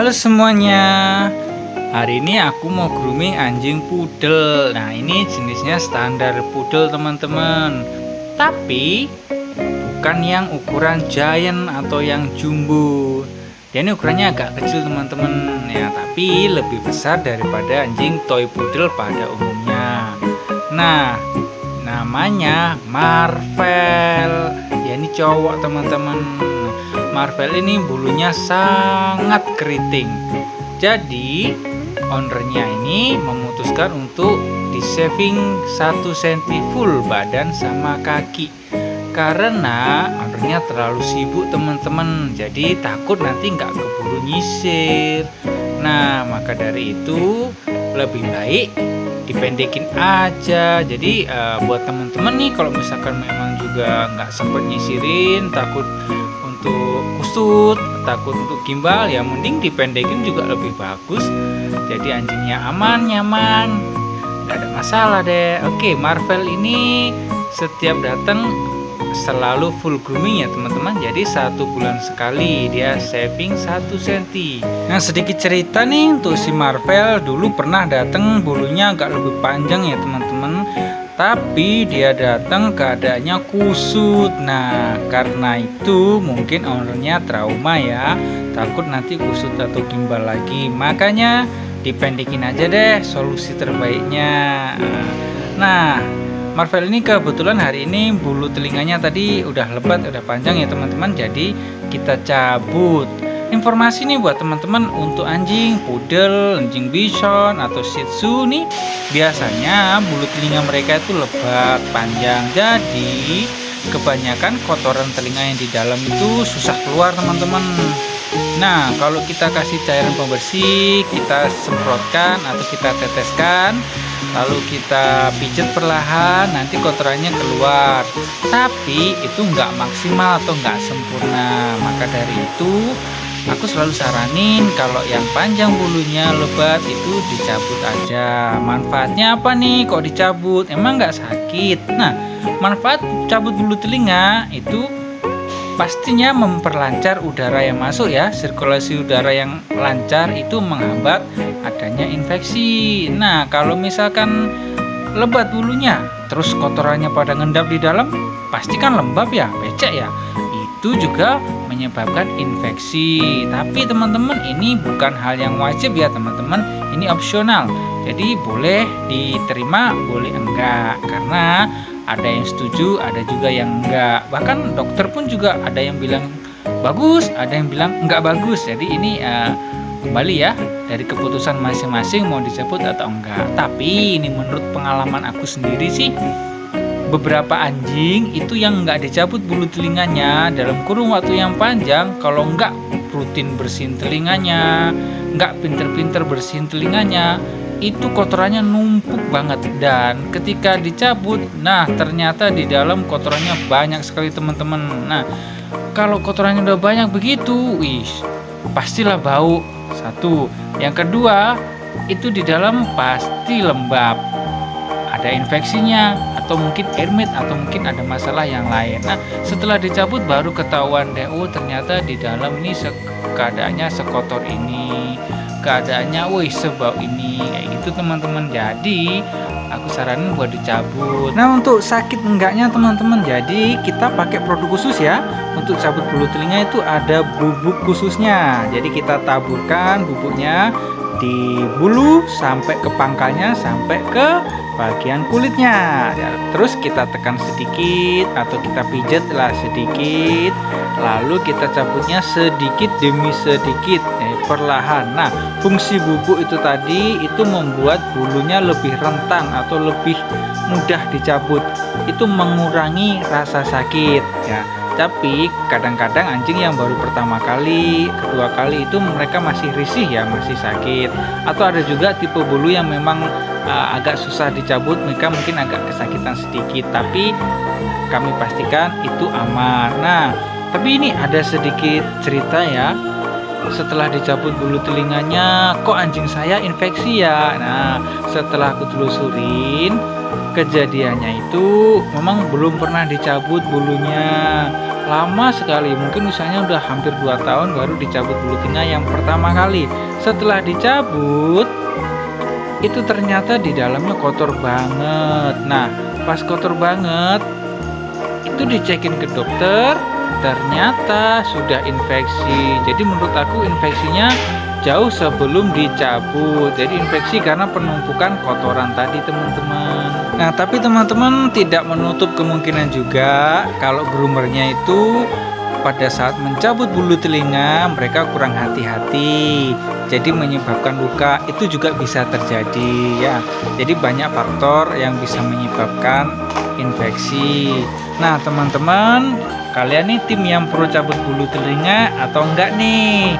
Halo semuanya. Hari ini aku mau grooming anjing pudel. Nah, ini jenisnya standar pudel, teman-teman. Tapi bukan yang ukuran giant atau yang jumbo. Dia ini ukurannya agak kecil, teman-teman. Ya, tapi lebih besar daripada anjing toy pudel pada umumnya. Nah, namanya Marvel. Ya, ini cowok, teman-teman. Marvel ini bulunya sangat keriting. Jadi ownernya ini memutuskan untuk di shaving 1 cm full badan sama kaki, karena ownernya terlalu sibuk, teman-teman. Jadi takut nanti nggak keburu nyisir. Nah, maka dari itu lebih baik dipendekin aja. Jadi buat teman-teman nih, kalau misalkan memang juga nggak sempet nyisirin, takut untuk kusut, takut untuk gimbal, ya mending dipendekin juga lebih bagus. Jadi anjingnya aman, nyaman, nggak ada masalah deh. Oke, Marvel ini setiap datang selalu full grooming ya, teman-teman. Jadi 1 bulan sekali dia shaving 1 cm. Nah, sedikit cerita nih untuk si Marvel. Dulu pernah datang bulunya agak lebih panjang ya, teman-teman. Tapi dia datang keadaannya kusut. Nah, karena itu mungkin ownernya trauma ya, takut nanti kusut atau gimbal lagi. Makanya dipendekin aja deh, solusi terbaiknya. Nah, Marvel ini kebetulan hari ini bulu telinganya tadi udah lebat, udah panjang ya, teman-teman. Jadi kita cabut. Informasi nih buat teman-teman, untuk anjing pudel, anjing bison atau shih tzu nih, biasanya bulu telinga mereka itu lebat, panjang. Jadi kebanyakan kotoran telinga yang di dalam itu susah keluar, teman-teman. Nah, kalau kita kasih cairan pembersih, kita semprotkan atau kita teteskan, lalu kita pijet perlahan, nanti kotorannya keluar. Tapi itu nggak maksimal atau nggak sempurna. Maka dari itu aku selalu saranin kalau yang panjang bulunya lebat itu dicabut aja. Manfaatnya apa nih kok dicabut? Emang nggak sakit? Nah, manfaat cabut bulu telinga itu pastinya memperlancar udara yang masuk ya. Sirkulasi udara yang lancar itu menghambat adanya infeksi. Nah, kalau misalkan lebat bulunya, terus kotorannya pada ngendap di dalam, pasti kan lembab ya, becek ya. Itu juga menyebabkan infeksi. Tapi teman-teman, ini bukan hal yang wajib ya, teman-teman. Ini opsional. Jadi boleh diterima, boleh enggak. Karena ada yang setuju, ada juga yang enggak. Bahkan dokter pun juga ada yang bilang bagus, ada yang bilang enggak bagus. Jadi ini kembali ya dari keputusan masing-masing mau dicabut atau enggak. Tapi ini menurut pengalaman aku sendiri sih, beberapa anjing itu yang nggak dicabut bulu telinganya dalam kurun waktu yang panjang, kalau nggak rutin bersihin telinganya, nggak pinter-pinter bersihin telinganya, itu kotorannya numpuk banget. Dan ketika dicabut, nah ternyata di dalam kotorannya banyak sekali, teman-teman. Nah, kalau kotorannya udah banyak begitu, pastilah bau. Satu, yang kedua, itu di dalam pasti lembab, ada infeksinya, atau mungkin ermit, atau mungkin ada masalah yang lain. Nah, setelah dicabut baru ketahuan deh, oh ternyata di dalam ini keadaannya sekotor ini, keadaannya sebau ini, kayak gitu, teman-teman. Jadi aku saranin buat dicabut. Nah, untuk sakit enggaknya, teman-teman, jadi kita pakai produk khusus ya. Untuk cabut bulu telinga itu ada bubuk khususnya. Jadi kita taburkan bubuknya di bulu sampai ke pangkalnya, sampai ke bagian kulitnya ya. Terus kita tekan sedikit atau kita pijet lah sedikit, lalu kita cabutnya sedikit demi sedikit perlahan. Nah, fungsi bubuk itu tadi itu membuat bulunya lebih rentang atau lebih mudah dicabut, itu mengurangi rasa sakit ya. Tapi kadang-kadang anjing yang baru pertama kali, kedua kali itu mereka masih risih ya, masih sakit. Atau ada juga tipe bulu yang memang agak susah dicabut, mereka mungkin agak kesakitan sedikit. Tapi kami pastikan itu aman. Nah, tapi ini ada sedikit cerita ya. Setelah dicabut bulu telinganya, kok anjing saya infeksi ya? Nah, setelah aku telusurin, kejadiannya itu memang belum pernah dicabut bulunya. lama sekali, mungkin usianya udah hampir 2 tahun baru dicabut bulu telinga yang pertama kali. Setelah dicabut, itu ternyata di dalamnya kotor banget. Nah, pas kotor banget, itu dicekin ke dokter, ternyata sudah infeksi. Jadi menurut aku infeksinya jauh sebelum dicabut. Jadi infeksi karena penumpukan kotoran tadi, teman-teman. Nah, tapi teman-teman tidak menutup kemungkinan juga kalau groomernya itu pada saat mencabut bulu telinga mereka kurang hati-hati, jadi menyebabkan luka. Itu juga bisa terjadi ya. Jadi banyak faktor yang bisa menyebabkan infeksi. Nah, teman-teman, kalian nih tim yang pro cabut bulu telinga atau enggak nih?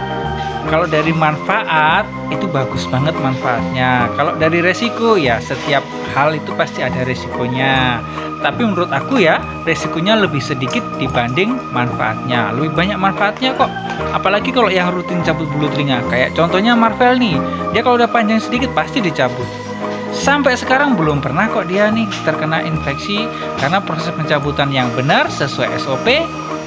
Kalau dari manfaat itu bagus banget manfaatnya. Kalau dari resiko ya setiap hal itu pasti ada resikonya. Tapi menurut aku ya resikonya lebih sedikit dibanding manfaatnya. Lebih banyak manfaatnya kok. Apalagi kalau yang rutin cabut bulu telinga. Kayak contohnya Marvel nih. Dia kalau udah panjang sedikit pasti dicabut. Sampai sekarang belum pernah kok dia nih terkena infeksi karena proses pencabutan yang benar sesuai SOP.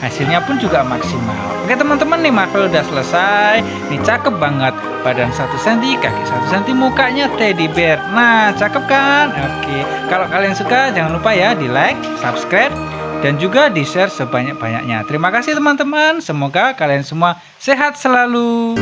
Hasilnya pun juga maksimal. Oke teman-teman, nih Marvel udah selesai. Nih cakep banget. Badan 1 cm, kaki 1 cm, mukanya teddy bear. Nah, cakep kan? Oke. Kalau kalian suka jangan lupa ya di like, subscribe, dan juga di share sebanyak-banyaknya. Terima kasih teman-teman. Semoga kalian semua sehat selalu.